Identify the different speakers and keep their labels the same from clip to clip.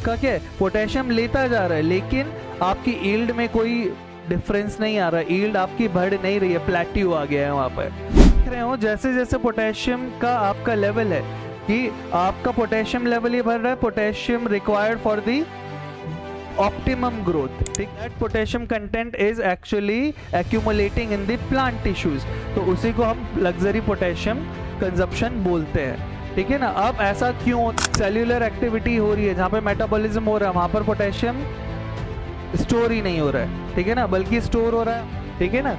Speaker 1: आपका क्या है, पोटेशियम लेता जा रहा है लेकिन आपकी ईल्ड में कोई डिफरेंस नहीं आ रहा, ईल्ड आपकी बढ़ नहीं रही है, प्लेट्यू आ गया है वहां पर। देख रहे हो जैसे जैसे पोटेशियम का आपका लेवल है कि आपका पोटेशियम लेवल ही बढ़ रहा है, potassium required for the optimum growth, ठीक। That potassium content is actually accumulating in the plant tissues, तो उसी को हम लग्जरी पोटेशियम कंजप्शन बोलते हैं, ठीक है ना। अब ऐसा क्यों, सेल्यूलर एक्टिविटी हो रही है जहाँ पे मेटाबॉलिज्म हो रहा है, वहां पर पोटेशियम स्टोर ही नहीं हो रहा है, ठीक है ना, बल्कि स्टोर हो रहा है, ठीक है ना।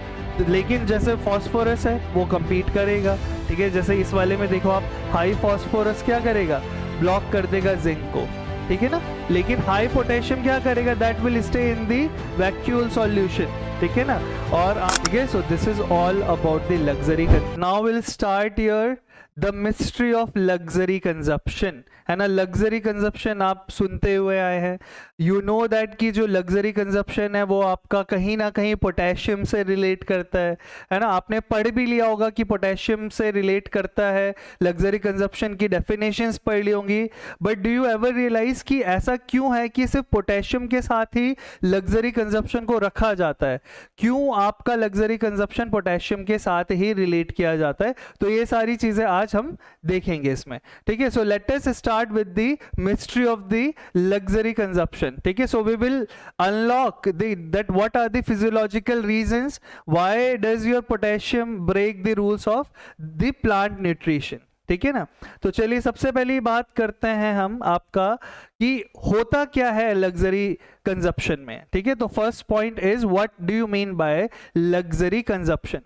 Speaker 1: लेकिन जैसे फॉस्फोरस है वो compete करेगा, ठीक है। जैसे इस वाले में देखो आप, हाई फॉस्फोरस क्या करेगा, ब्लॉक कर देगा जिंक को, ठीक है ना। लेकिन हाई पोटेशियम क्या करेगा, that will stay in the vacuole solution, ठीक है ना। और ठीक है, so this is all about the luxury. Now will start your the mystery of luxury consumption, है ना। लग्जरी कंजप्शन आप सुनते हुए आए हैं, यू नो दैट कि जो लग्जरी कंजप्शन है वो आपका कहीं ना कहीं पोटेशियम से रिलेट करता है ना। आपने पढ़ भी लिया होगा कि पोटेशियम से रिलेट करता है, लग्जरी कंजप्शन की डेफिनेशंस पढ़ ली होंगी। But do you ever realize कि ऐसा क्यों है कि सिर्फ पोटेशियम के साथ ही लग्जरी कंजप्शन को रखा जाता है, क्यों आपका लग्जरी कंजप्शन पोटेशियम के साथ ही रिलेट किया जाता है? तो ये सारी चीजें आज हम देखेंगे इसमें, ठीक है। So let us start with the mystery of the luxury consumption, ठीक है। So we will unlock that what are the physiological reasons, why does your potassium break the rules of the plant nutrition, ठीक है ना। तो चलिए सबसे पहली बात करते हैं हम आपका कि होता क्या है लग्जरी कंजप्शन में, ठीक है। तो first point is what do you mean by luxury consumption.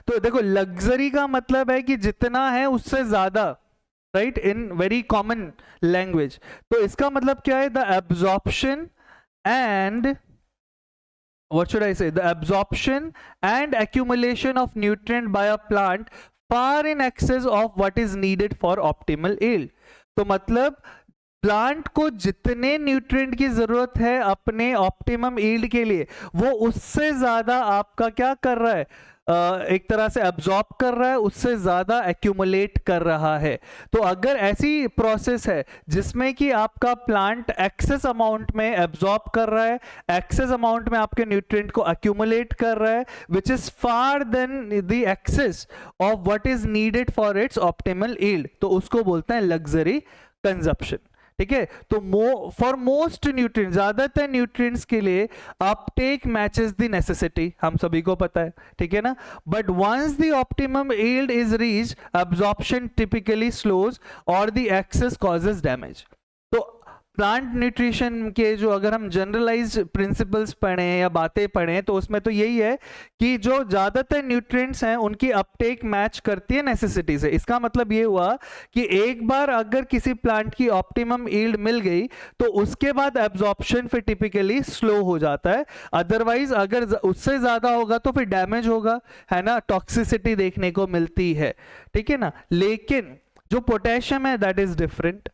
Speaker 1: तो देखो लग्जरी का मतलब है कि जितना है उससे ज्यादा, right, in very common language. तो इसका मतलब क्या है, the absorption and what should I say, the absorption and accumulation of nutrient by a plant far in excess of what is needed for optimal yield। तो मतलब plant को जितने nutrient की जरूरत है अपने ऑप्टिमम यील्ड के लिए, वो उससे ज्यादा आपका क्या कर रहा है, एक तरह से एब्जॉर्ब कर रहा है, उससे ज्यादा एक्यूमुलेट कर रहा है। तो अगर ऐसी प्रोसेस है जिसमें कि आपका प्लांट एक्सेस अमाउंट में एब्जॉर्ब कर रहा है, एक्सेस अमाउंट में आपके न्यूट्रिएंट को एक्यूमुलेट कर रहा है, which is far than the excess of what is needed for its optimal yield, तो उसको बोलते हैं लग्जरी कंजप्शन, ठीक है। तो फॉर मोस्ट न्यूट्रिएंट्स, ज्यादातर न्यूट्रिएंट्स के लिए अपटेक मैचेस द नेसेसिटी, हम सभी को पता है, ठीक है ना। But once the optimum yield is reached, absorption typically slows और द एक्सेस कॉजेस डैमेज। तो प्लांट न्यूट्रिशन के जो अगर हम जनरलाइज्ड प्रिंसिपल्स पढ़ें या बातें पढ़ें तो उसमें तो यही है कि जो ज्यादातर न्यूट्रिएंट्स हैं उनकी अपटेक मैच करती है नेसेसिटी से। इसका मतलब ये हुआ कि एक बार अगर किसी प्लांट की ऑप्टिमम यील्ड मिल गई तो उसके बाद एब्जॉर्प्शन फिर टिपिकली स्लो हो जाता है, अदरवाइज अगर उससे ज्यादा होगा तो फिर डैमेज होगा, है ना, टॉक्सिसिटी देखने को मिलती है, ठीक है ना। लेकिन जो पोटेशियम है दैट इज डिफरेंट।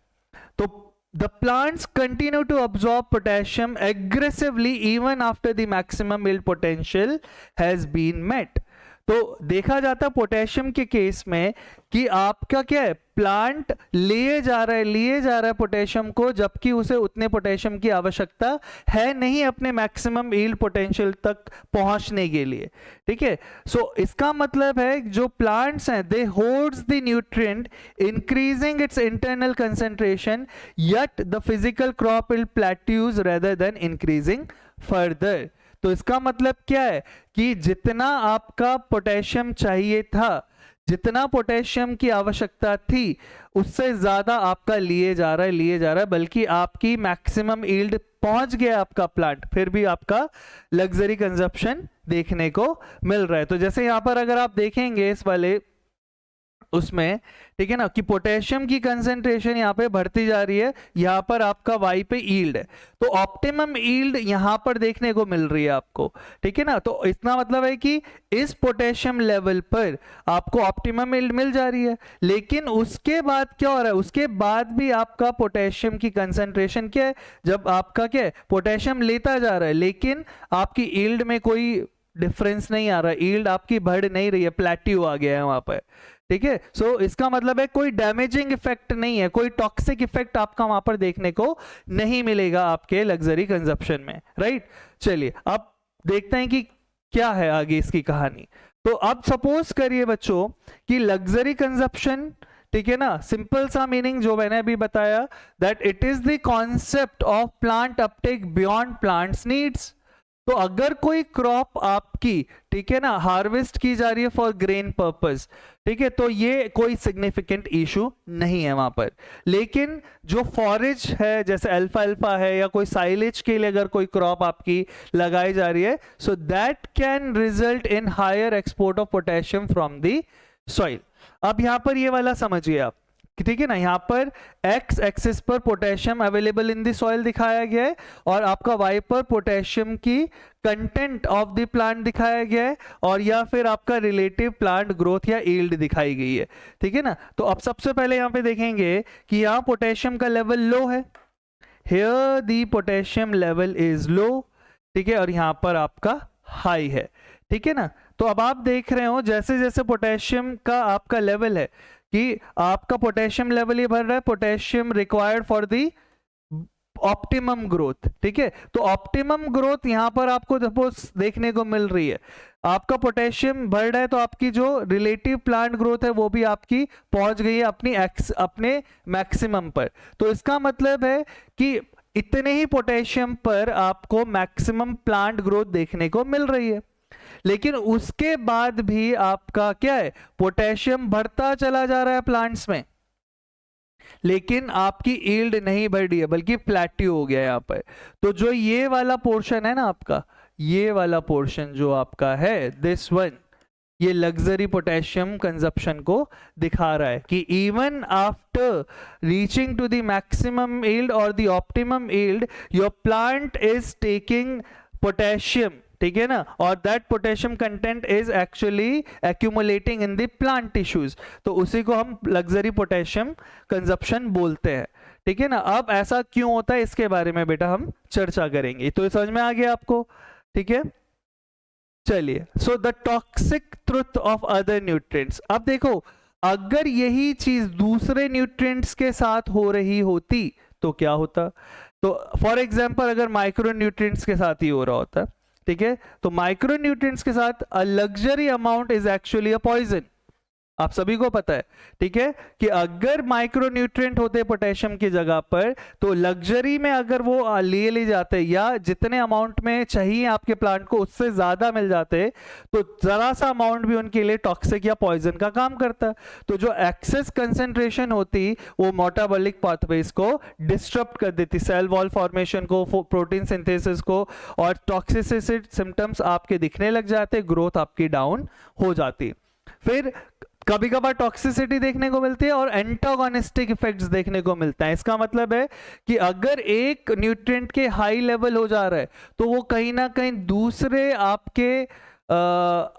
Speaker 1: तो the plants continue to absorb potassium aggressively even after the maximum yield potential has been met। तो देखा जाता पोटेशियम के केस में कि आपका क्या है, प्लांट लिए जा रहा है पोटेशियम को, जबकि उसे उतने पोटेशियम की आवश्यकता है नहीं अपने मैक्सिमम यील्ड पोटेंशियल तक पहुंचने के लिए, ठीक है। सो इसका मतलब है जो प्लांट्स हैं they holds the nutrient increasing its internal concentration, yet the physical crop will plateaus rather than increasing further। तो इसका मतलब क्या है कि जितना आपका पोटेशियम चाहिए था, जितना पोटेशियम की आवश्यकता थी, उससे ज्यादा आपका लिए जा रहा है, बल्कि आपकी मैक्सिमम यील्ड पहुंच गया आपका प्लांट, फिर भी आपका लग्जरी कंजप्शन देखने को मिल रहा है। तो जैसे यहां पर अगर आप देखेंगे इस वाले उसमें, ठीक है ना, कि पोटेशियम की कंसेंट्रेशन यहाँ पे बढ़ती जा रही है, यहाँ पर आपका वाई पे यील्ड है, तो ऑप्टिमम यील्ड यहाँ पर देखने को मिल रही है आपको, ठीक है ना। तो इतना मतलब है कि इस पोटेशियम लेवल पर आपको ऑप्टिमम यील्ड मिल जा रही है, लेकिन उसके बाद क्या हो रहा है, उसके बाद भी आपका पोटेशियम की कंसेंट्रेशन क्या है, जब आपका क्या है, पोटेशियम लेता जा रहा है लेकिन आपकी यील्ड में कोई डिफरेंस नहीं आ रहा, यील्ड आपकी बढ़ नहीं रही है, प्लेट्यू आ गया है वहां पर, ठीक है। सो इसका मतलब है कोई डैमेजिंग इफेक्ट नहीं है, कोई टॉक्सिक इफेक्ट आपका वहां पर देखने को नहीं मिलेगा आपके लग्जरी कंजप्शन में, राइट। चलिए अब देखते हैं कि क्या है आगे इसकी कहानी। तो अब सपोज करिए बच्चों कि लग्जरी कंजप्शन, ठीक है ना, सिंपल सा मीनिंग जो मैंने अभी बताया, that it is the concept of plant Uptake beyond plants needs. तो अगर कोई क्रॉप आपकी, ठीक है ना, हार्वेस्ट की जा रही है फॉर ग्रेन पर्पस, ठीक है, तो ये कोई सिग्निफिकेंट इशू नहीं है वहां पर। लेकिन जो फॉरेज है, जैसे अल्फा अल्फा है या कोई साइलेज के लिए अगर कोई क्रॉप आपकी लगाई जा रही है, so that can result in higher export of potassium from the soil. अब यहां पर ये वाला समझिए आप, ठीक है ना, यहां पर एक्स एक्सिस पर potassium available in the soil दिखाया गया है और आपका वाई पर पोटेशियम की कंटेंट ऑफ द प्लांट दिखाया गया है, और या फिर आपका रिलेटिव प्लांट ग्रोथ या यील्ड दिखाई गई है, ठीक है ना। तो अब सबसे पहले यहां पे देखेंगे कि यहां पोटेशियम का लेवल लो है, here the potassium level is low, ठीक है, और यहां पर आपका हाई है, ठीक है ना। तो अब आप देख रहे हो जैसे जैसे पोटेशियम का आपका लेवल है कि आपका पोटेशियम लेवल ये बढ़ रहा है, potassium required for the optimum growth, ठीक है। तो ऑप्टिमम ग्रोथ यहां पर आपको सपोज देखने को मिल रही है, आपका पोटेशियम बढ़ रहा है तो आपकी जो रिलेटिव प्लांट ग्रोथ है वो भी आपकी पहुंच गई है अपने मैक्सिमम पर। तो इसका मतलब है कि इतने ही पोटेशियम पर आपको मैक्सिमम प्लांट ग्रोथ देखने को मिल रही है, लेकिन उसके बाद भी आपका क्या है, पोटेशियम बढ़ता चला जा रहा है प्लांट्स में, लेकिन आपकी यील्ड नहीं बढ़ रही है बल्कि प्लेट्यू हो गया यहां पर। तो जो ये वाला पोर्शन है ना आपका, ये वाला पोर्शन जो आपका है दिस वन, ये लग्जरी पोटेशियम कंजप्शन को दिखा रहा है कि even after reaching to the maximum yield और the optimum yield your plant is taking potassium, ठीक है ना, और that potassium content is actually accumulating in the plant tissues. तो उसी को हम लग्जरी पोटेशियम कंजप्शन बोलते हैं, ठीक है ना। अब ऐसा क्यों होता है इसके बारे में बेटा हम चर्चा करेंगे, तो ये समझ में आ गया आपको, ठीक है। चलिए, so the toxic truth of other nutrients. अब देखो अगर यही चीज दूसरे न्यूट्रिएंट्स के साथ हो रही होती तो क्या होता। तो फॉर एग्जांपल अगर माइक्रो न्यूट्रिएंट्स के साथ ही हो रहा होता, ठीक है, तो माइक्रो न्यूट्रिएंट्स के साथ a luxury amount is actually a poison, आप सभी को पता है, ठीक है, कि अगर माइक्रो न्यूट्रिएंट होते पोटेशियम की जगह पर, तो लग्जरी में अगर वो ले जाते या जितने अमाउंट में चाहिए आपके प्लांट को उससे ज्यादा मिल जाते, तो जरा सा अमाउंट भी उनके लिए टॉक्सिक या पॉइजन का काम करता। तो जो एक्सेस कंसेंट्रेशन होती वो मेटाबॉलिक पाथवेज को डिस्टर्ब कर देती, सेल वॉल फॉर्मेशन को, प्रोटीन सिंथेसिस को, और टॉक्सिसिटी सिम्टम्स आपके दिखने लग जाते, ग्रोथ आपकी डाउन हो जाती। फिर कभी कभार टॉक्सिसिटी देखने को मिलती है और एंटागोनिस्टिक इफेक्ट्स देखने को मिलता है। इसका मतलब है कि अगर एक न्यूट्रिएंट के हाई लेवल हो जा रहा है तो वो कहीं ना कहीं दूसरे आपके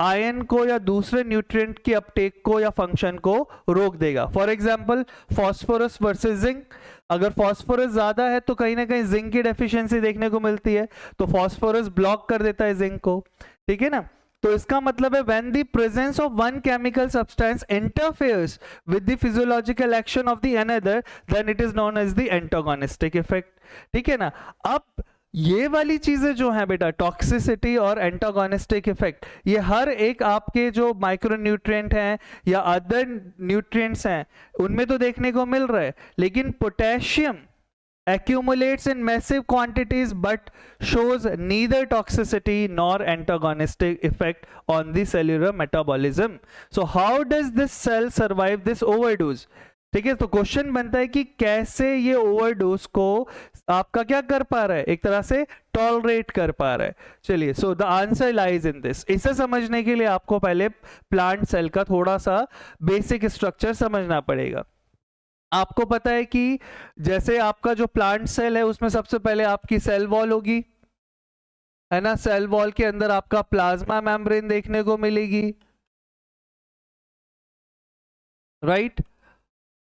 Speaker 1: आयन को या दूसरे न्यूट्रिएंट की अपटेक को या फंक्शन को रोक देगा। For example phosphorus versus zinc, अगर फास्फोरस ज्यादा है तो कहीं ना कहीं जिंक की डेफिशिएंसी देखने को मिलती है, तो फास्फोरस ब्लॉक कर देता है जिंक को, ठीक है ना। तो इसका मतलब है when the presence of one chemical substance interferes with the physiological action of the another, then it is known as the antagonistic effect, ठीक है ना। अब ये वाली चीजें जो हैं बेटा, टॉक्सिसिटी और एंटागोनिस्टिक इफेक्ट, ये हर एक आपके जो माइक्रो न्यूट्रिएंट हैं या अदर न्यूट्रिएंट्स हैं उनमें तो देखने को मिल रहा है, लेकिन potassium accumulates in massive quantities but shows neither toxicity nor antagonistic effect on the cellular metabolism. So how does this cell survive this overdose? ठीक है, तो क्वेश्चन बनता है कि कैसे ये ओवरडोज को आपका क्या कर पा रहा है, एक तरह से टॉलरेट कर पा रहा है। चलिए, so the answer lies in this. इसे समझने के लिए आपको पहले प्लांट सेल का थोड़ा सा बेसिक स्ट्रक्चर समझना पड़ेगा। आपको पता है कि जैसे आपका जो प्लांट सेल है उसमें सबसे पहले आपकी सेल वॉल होगी, है ना, सेल वॉल के अंदर आपका प्लाज्मा मेम्ब्रेन देखने को मिलेगी, राइट,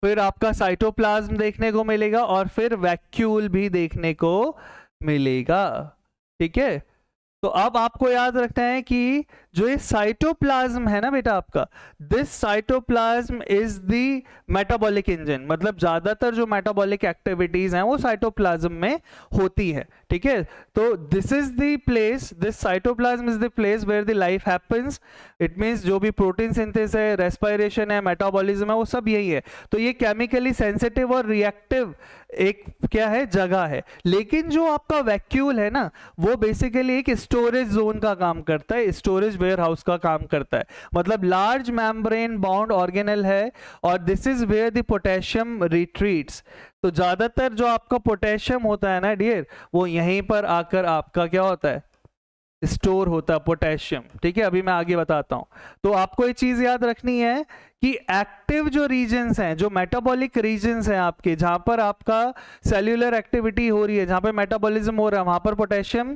Speaker 1: फिर आपका साइटोप्लाज्म देखने को मिलेगा और फिर वैक्यूल भी देखने को मिलेगा, ठीक है। तो अब आपको याद रखना है कि जो ये साइटोप्लाज्म है ना बेटा आपका, this cytoplasm is the metabolic engine, मतलब ज्यादातर जो मेटाबॉलिक एक्टिविटीज हैं वो साइटोप्लाज्म में होती है, ठीक है। तो this is the place, this cytoplasm is the place where the life happens. It means जो भी प्रोटीन सिंथेसिस है, रेस्पिरेशन है, मेटाबॉलिज्म है, वो सब यही है। तो ये केमिकली सेंसिटिव और रिएक्टिव एक क्या है, जगह है। लेकिन जो आपका वैक्यूल है ना, वो बेसिकली एक स्टोरेज जोन का काम करता है, स्टोरेज वेयर हाउस का काम करता है, मतलब लार्ज मेम्ब्रेन बाउंड ऑर्गेनल है, और this is where the potassium retreats. तो ज्यादातर जो आपका पोटेशियम होता है ना डियर, वो यहीं पर आकर आपका क्या होता है, स्टोर होता है पोटेशियम, ठीक है। अभी मैं आगे बताता हूं। तो आपको ये चीज याद रखनी है कि एक्टिव जो रीजन्स हैं, जो मेटाबॉलिक रीजन्स हैं आपके, जहां पर आपका सेल्यूलर एक्टिविटी हो रही है, जहां पर मेटाबॉलिज्म हो रहा है, वहां पर पोटेशियम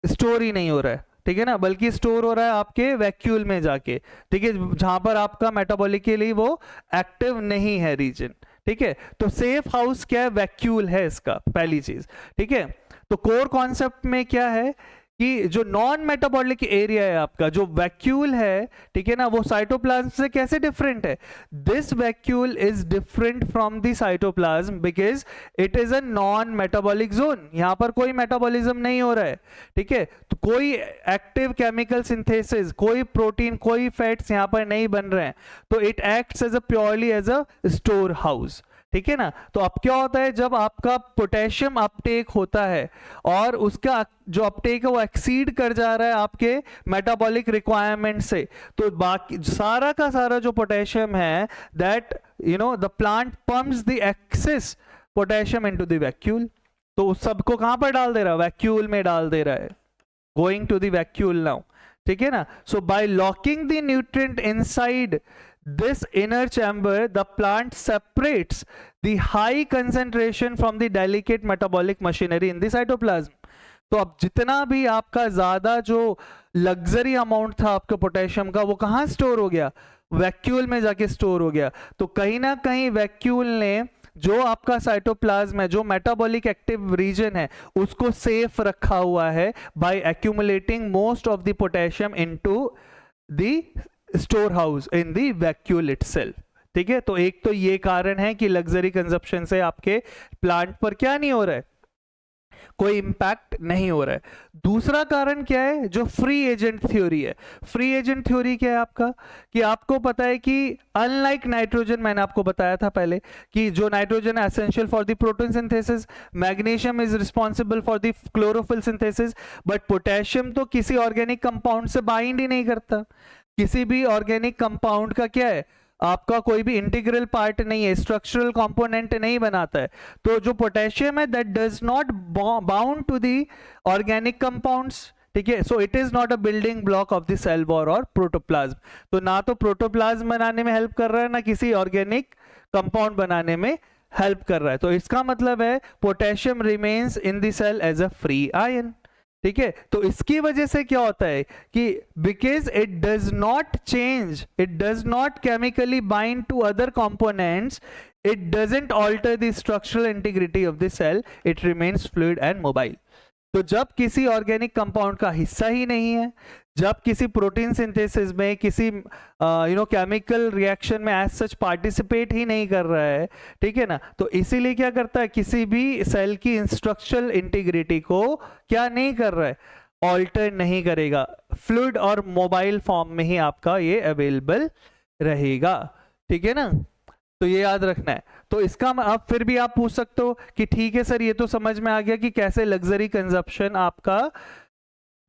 Speaker 1: स्टोर ही नहीं हो रहा है, ठीक है ना, बल्कि स्टोर हो रहा है आपके वैक्यूल में जाके, ठीक है, जहां पर आपका मेटाबॉलिकली वो एक्टिव नहीं है रीजन, ठीक है। तो सेफ हाउस क्या है, वैक्यूल है इसका, पहली चीज, ठीक है। तो कोर कॉन्सेप्ट में क्या है कि जो नॉन मेटाबॉलिक एरिया है आपका, जो वैक्यूल है, ठीक है ना, वो साइटोप्लाज्म से कैसे डिफरेंट है। This vacuole is different from the cytoplasm because it is a non metabolic zone. यहां पर कोई मेटाबॉलिज्म नहीं हो रहा है, ठीक है। तो कोई एक्टिव केमिकल सिंथेसिस, कोई प्रोटीन, कोई फैट्स यहां पर नहीं बन रहे हैं। तो it acts as a purely as a store house, ठीक है ना। तो अब क्या होता है, जब आपका पोटेशियम अपटेक होता है और उसका जो अपटेक है वो एक्सीड कर जा रहा है आपके मेटाबॉलिक रिक्वायरमेंट से, तो बाकी सारा का सारा जो पोटेशियम है, that you know the plant pumps the access potassium into the vacuole. तो उस सबको कहां पर डाल दे रहा है, वैक्यूल में डाल दे रहा है, going to the vacuole now, ठीक है ना। So by locking the nutrient inside this inner chamber, the plant separates the high concentration from the delicate metabolic machinery in the cytoplasm. तो अब जितना भी आपका ज्यादा जो लग्जरी अमाउंट था आपके पोटेशियम का, वो कहाँ स्टोर हो गया, वैक्यूल में जाके स्टोर हो गया। तो कहीं ना कहीं वैक्यूल ने जो आपका साइटोप्लाज्म है, जो मेटाबॉलिक एक्टिव रीजन है, उसको सेफ रखा हुआ है by accumulating most of the potassium into the store house in the vacuole itself, ठीक है। तो एक तो ये कारण है कि लग्जरी कंजप्शन से आपके प्लांट पर क्या नहीं हो रहा है, कोई इंपैक्ट नहीं हो रहा है। दूसरा कारण क्या है, जो फ्री एजेंट थ्योरी है। फ्री एजेंट थ्योरी क्या है आपका, कि आपको पता है कि अनलाइक नाइट्रोजन, मैंने आपको बताया था पहले कि जो नाइट्रोजन है essential for the protein synthesis, magnesium is responsible for the chlorophyll synthesis, but potassium तो किसी ऑर्गेनिक कंपाउंड से बाइंड ही नहीं करता। किसी भी ऑर्गेनिक कंपाउंड का क्या है, आपका कोई भी इंटीग्रल पार्ट नहीं है, स्ट्रक्चरल कंपोनेंट नहीं बनाता है। तो जो पोटेशियम है that does not bound to the organic compounds, ठीक है। So it is not a building block of the cell wall और प्रोटोप्लाज्म। तो ना तो प्रोटोप्लाज्म बनाने में हेल्प कर रहा है, ना किसी ऑर्गेनिक कंपाउंड बनाने में हेल्प कर रहा है। तो इसका मतलब है potassium remains in the cell as a free ion, ठीक है। तो इसकी वजह से क्या होता है कि because it does not change, it does not chemically bind to other components, it doesn't alter the structural integrity of the cell, it remains fluid and mobile. तो जब किसी ऑर्गेनिक कंपाउंड का हिस्सा ही नहीं है, जब किसी प्रोटीन सिंथेसिस में, किसी केमिकल रिएक्शन में एज सच पार्टिसिपेट ही नहीं कर रहा है, ठीक है ना, तो इसीलिए क्या करता है, किसी भी सेल की स्ट्रक्चरल इंटीग्रिटी को क्या नहीं कर रहा है, ऑल्टर नहीं करेगा, फ्लूइड और मोबाइल फॉर्म में ही आपका ये अवेलेबल रहेगा, ठीक है ना। तो ये याद रखना है। तो इसका अब फिर भी आप पूछ सकते हो कि ठीक है सर, ये तो समझ में आ गया कि कैसे लग्जरी कंजप्शन आपका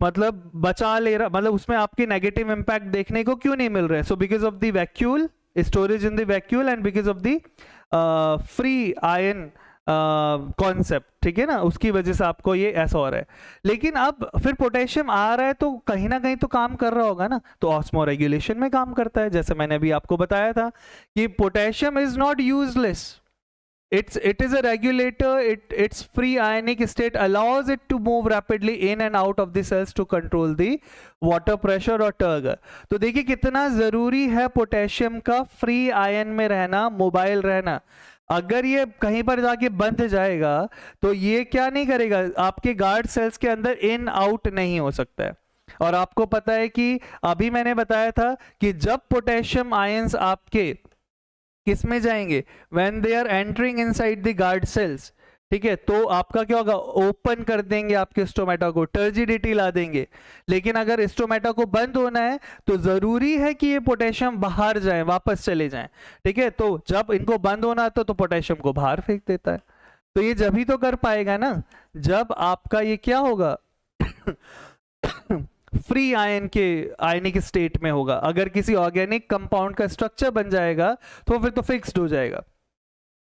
Speaker 1: मतलब बचा ले रहा, मतलब उसमें आपकी नेगेटिव इंपैक्ट देखने को क्यों नहीं मिल रहे हैं। So because of the vacuole, storage in the vacuole, and because of the free ion concept, ठीक है ना, उसकी वजह से आपको ये ऐसा हो रहा है। लेकिन अब फिर पोटेशियम आ रहा है तो कहीं ना कहीं तो काम कर रहा होगा ना, तो ऑस्मो रेगुलेशन में काम करता है। जैसे मैंने अभी आपको बताया था कि potassium is not useless, it is a regulator, its free ionic state allows it to move rapidly in and out of the cells to control the water pressure और turgor। तो देखिए कितना जरूरी है पोटेशियम का फ्री आयन में रहना, mobile रहना। अगर ये कहीं पर जाके बंध जाएगा तो ये क्या नहीं करेगा, आपके गार्ड सेल्स के अंदर इन आउट नहीं हो सकता है, और आपको पता है कि अभी मैंने बताया था कि जब पोटेशियम आयंस आपके किस में जाएंगे, when they are entering inside the guard cells, ठीक है, तो आपका क्या होगा, ओपन कर देंगे आपके स्टोमेटा को, टर्जिडिटी ला देंगे। लेकिन अगर स्टोमेटा को बंद होना है तो जरूरी है कि ये पोटेशियम बाहर जाए, वापस चले जाएं, ठीक है। तो जब इनको बंद होना था तो पोटेशियम को बाहर फेंक देता है। तो ये जब ही तो कर पाएगा ना जब आपका ये क्या होगा फ्री आयन के आयनिक स्टेट में होगा। अगर किसी ऑर्गेनिक कंपाउंड का स्ट्रक्चर बन जाएगा तो फिर तो फिक्स्ड हो जाएगा,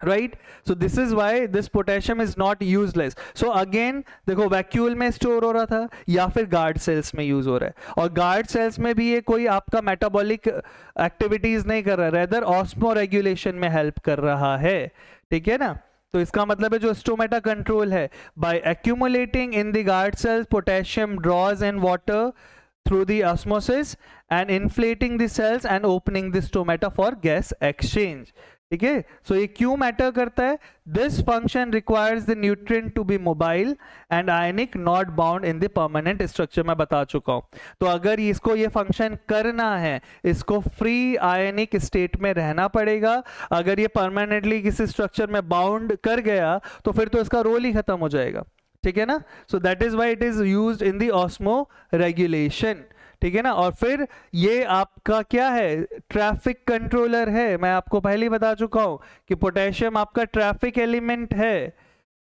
Speaker 1: right. So this is why this potassium is not useless. So again देखो, वैक्यूल में स्टोर हो रहा था या फिर गार्ड सेल्स में यूज हो रहा है, और गार्ड सेल्स में भी ये कोई आपका मेटाबॉलिक एक्टिविटीज नहीं कर रहा है, रेदर ऑस्मो रेगुलेशन में हेल्प कर रहा है, ठीक है ना। तो इसका मतलब है जो स्टोमेटा कंट्रोल है, by accumulating in the guard cells potassium draws in water through the osmosis and inflating the cells and opening the stomata for gas exchange, ठीक है। सो ये क्यों मैटर करता है, this function requires the nutrient to be mobile and ionic not bound in the permanent structure, मैं बता चुका हूं। तो अगर इसको ये फंक्शन करना है, इसको फ्री आयनिक स्टेट में रहना पड़ेगा। अगर ये परमानेंटली किसी स्ट्रक्चर में बाउंड कर गया तो फिर तो इसका रोल ही खत्म हो जाएगा, ठीक है ना। So that is why it is used in the osmo regulation, ठीक है ना। और फिर ये आपका क्या है, ट्रैफिक कंट्रोलर है। मैं आपको पहले ही बता चुका हूं कि पोटेशियम आपका ट्रैफिक एलिमेंट है,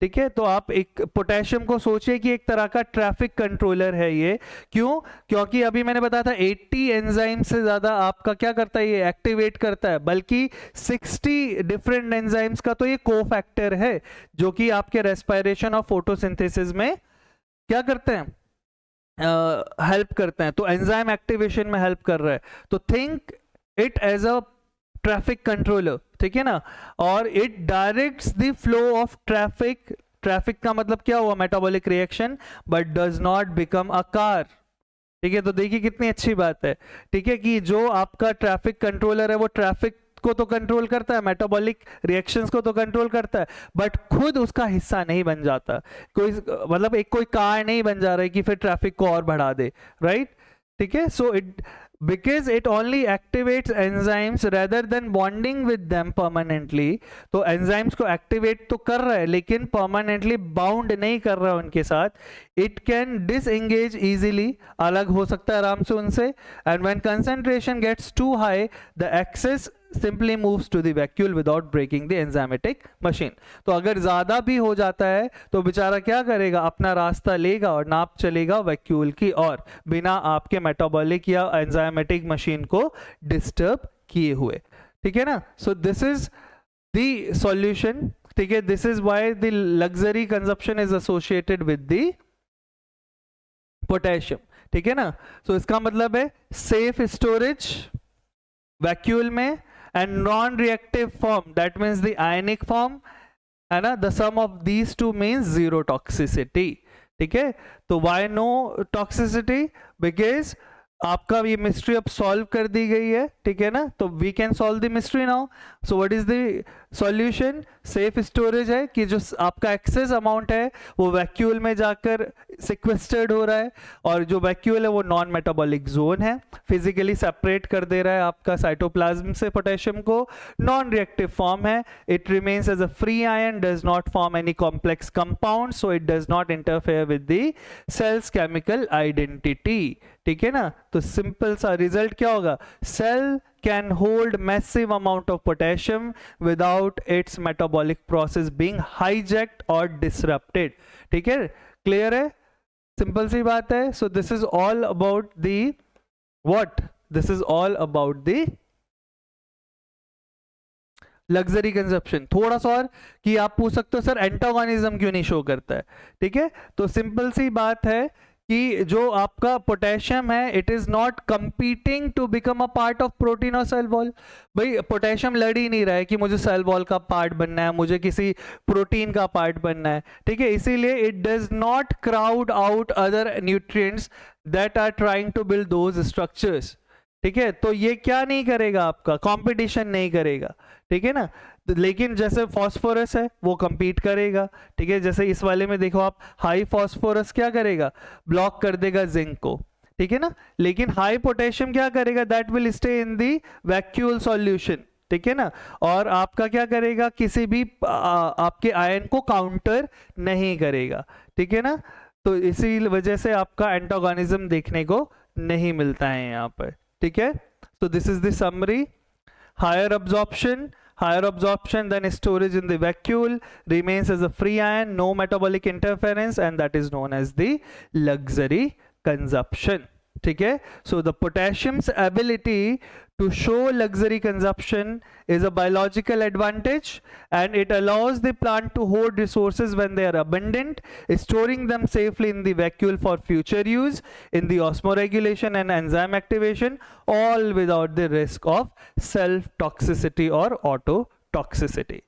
Speaker 1: ठीक है। तो आप एक पोटेशियम को सोचिए कि एक तरह का ट्रैफिक कंट्रोलर है ये। क्यों, क्योंकि अभी मैंने बताया था 80 एंजाइम से ज्यादा आपका क्या करता है, ये एक्टिवेट करता है, बल्कि 60 डिफरेंट एंजाइम्स का तो ये कोफैक्टर है जो कि आपके रेस्पिरेशन और फोटोसिंथेसिस में क्या करते हैं, हेल्प करते हैं। तो एंजाइम एक्टिवेशन में हेल्प कर रहा है। तो think it as a traffic controller, ठीक है ना। और it directs the flow of traffic. Traffic का मतलब क्या हुआ, metabolic reaction, but does not become a car, ठीक है। तो देखिए कितनी अच्छी बात है, ठीक है, कि जो आपका ट्रैफिक कंट्रोलर है वो ट्रैफिक को तो कंट्रोल करता है, मेटाबॉलिक रिएक्शंस को तो कंट्रोल करता है, बट खुद उसका हिस्सा नहीं बन जाता। कोई मतलब एक कोई कार नहीं बन जा रहा है कि फिर ट्रैफिक को और बढ़ा दे, राइट, ठीक है। So it because it only activates enzymes rather than bonding with them permanently। तो enzymes को activate तो कर रहा है लेकिन permanently bound नहीं कर रहा है उनके साथ। it can disengage easily, अलग हो सकता है आराम से उनसे, and when concentration gets too high the excess simply moves to the vacuole without breaking the enzymatic machine। तो अगर ज्यादा भी हो जाता है तो बेचारा क्या करेगा, अपना रास्ता लेगा और नाप चलेगा वैक्यूल की ओर, बिना आपके मेटाबॉलिक या एंजाइमेटिक मशीन को डिस्टर्ब किए हुए, ठीक है ना। So this is the solution, ठीक है। This is why the luxury consumption is associated with the potassium, ठीक है ना। सो इसका मतलब है सेफ स्टोरेज वैक्यूल में, and non-reactive form, that means the ionic form, है ना, the sum of these two means zero toxicity, ठीक है। तो why no toxicity, because आपका ये मिस्ट्री अब सॉल्व कर दी गई है, ठीक है ना। तो we can solve the mystery now. So what is the solution, safe storage है कि जो आपका एक्सेस अमाउंट है वो वैक्यूल में जाकर सिक्वेस्टर्ड हो रहा है, और जो वैक्यूल है वो नॉन मेटाबॉलिक जोन है, फिजिकली सेपरेट कर दे रहा है आपका साइटोप्लाज्म से पोटेशियम को, नॉन रिएक्टिव फॉर्म है, it remains as a free ion, does not form any complex compound, so it does not interfere with the cell's chemical identity, ठीक है ना। तो सिंपल सा रिजल्ट क्या होगा, cell can hold massive amount of potassium without its metabolic process being hijacked or disrupted, ठीक है, clear है, सिंपल सी बात है। so this is all about the what, this is all about the luxury consumption. थोड़ा सा और कि आप पूछ सकते हो सर एंटागोनिज्म क्यों नहीं शो करता है, ठीक है। तो सिंपल सी बात है कि जो आपका पोटेशियम है it is not competing to become a part of protein और सेल वॉल। भाई पोटेशियम लड़ ही नहीं रहा है कि मुझे सेल वॉल का पार्ट बनना है, मुझे किसी प्रोटीन का पार्ट बनना है, ठीक है। इसीलिए it does not crowd out other nutrients that are trying to build those structures, ठीक है। तो ये क्या नहीं करेगा, आपका कंपटीशन नहीं करेगा, ठीक है ना। लेकिन जैसे फॉस्फोरस है वो compete करेगा, ठीक है। जैसे इस वाले में देखो आप, हाई फॉस्फोरस क्या करेगा, ब्लॉक कर देगा जिंक को, ठीक है ना। लेकिन हाई पोटेशियम क्या करेगा, that will stay in the vacuole solution, ठीक है ना, और आपका क्या करेगा, किसी भी आपके आयन को काउंटर नहीं करेगा, ठीक है ना। तो इसी वजह से आपका एंटागोनिज्म देखने को नहीं मिलता है यहाँ पर, ठीक है। So this is the summary. Higher absorption than storage in the vacuole, remains as a free ion, no metabolic interference, and that is known as the luxury consumption. ठीक है। So the potassium's ability to show luxury consumption is a biological advantage, and it allows the plant to hoard resources when they are abundant, storing them safely in the vacuole for future use in the osmoregulation and enzyme activation, all without the risk of self toxicity or auto toxicity.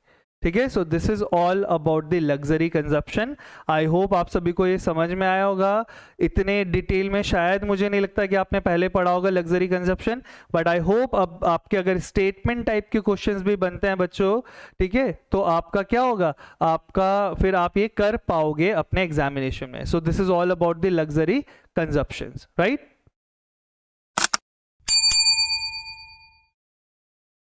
Speaker 1: ठीक है। So this is all about the luxury consumption. I hope आप सभी को ये समझ में आया होगा। इतने डिटेल में शायद मुझे नहीं लगता कि आपने पहले पढ़ा होगा luxury consumption, but I hope अब आपके अगर स्टेटमेंट टाइप के क्वेश्चंस भी बनते हैं बच्चों, ठीक है, तो आपका क्या होगा, आपका फिर आप ये कर पाओगे अपने एग्जामिनेशन में। So this is all about the luxury consumption, right.